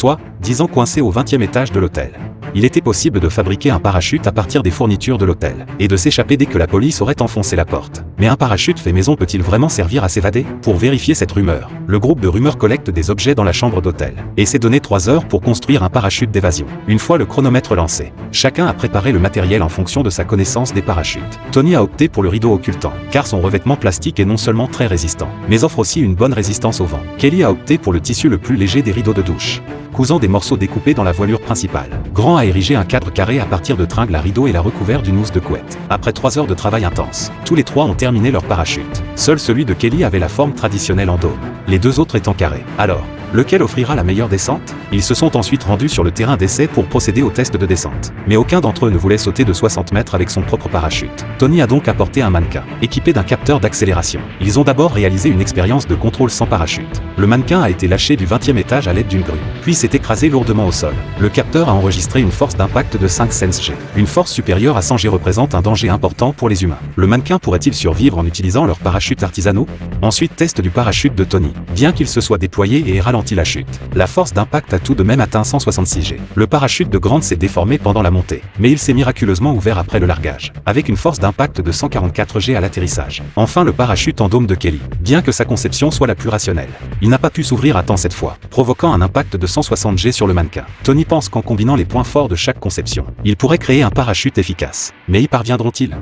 soit 10 ans coincé au 20e étage de l'hôtel. Il était possible de fabriquer un parachute à partir des fournitures de l'hôtel, et de s'échapper dès que la police aurait enfoncé la porte. Mais un parachute fait maison peut-il vraiment servir à s'évader? Pour vérifier cette rumeur, le groupe de rumeurs collecte des objets dans la chambre d'hôtel, et s'est donné 3 heures pour construire un parachute d'évasion. Une fois le chronomètre lancé, chacun a préparé le matériel en fonction de sa connaissance des parachutes. Tony a opté pour le rideau occultant, car son revêtement plastique est non seulement très résistant, mais offre aussi une bonne résistance au vent. Kelly a opté pour le tissu le plus léger des rideaux de douche, cousant des morceaux découpés dans la voilure principale. Grant a érigé un cadre carré à partir de tringles à rideaux et l'a recouvert d'une housse de couette. Après 3 heures de travail intense, tous les 3 ont terminé leur parachute. Seul celui de Kelly avait la forme traditionnelle en dôme, les 2 autres étant carrés. Alors, lequel offrira la meilleure descente? Ils se sont ensuite rendus sur le terrain d'essai pour procéder au test de descente. Mais aucun d'entre eux ne voulait sauter de 60 mètres avec son propre parachute. Tony a donc apporté un mannequin, équipé d'un capteur d'accélération. Ils ont d'abord réalisé une expérience de contrôle sans parachute. Le mannequin a été lâché du 20e étage à l'aide d'une grue, puis s'est écrasé lourdement au sol. Le capteur a enregistré une force d'impact de 5 sens-G. Une force supérieure à 100 G représente un danger important pour les humains. Le mannequin pourrait-il survivre en utilisant leurs parachutes artisanaux? Ensuite, test du parachute de Tony. Bien qu'il se soit déployé et ait ralenti la chute, la force d'impact a tout de même atteint 166 G. Le parachute de Grant s'est déformé pendant la montée, mais il s'est miraculeusement ouvert après le largage, avec une force d'impact de 144 G à l'atterrissage. Enfin, le parachute en dôme de Kelly, bien que sa conception soit la plus rationnelle, il n'a pas pu s'ouvrir à temps cette fois, provoquant un impact de 160 G sur le mannequin. Tony pense qu'en combinant les points forts de chaque conception, il pourrait créer un parachute efficace. Mais y parviendront-ils?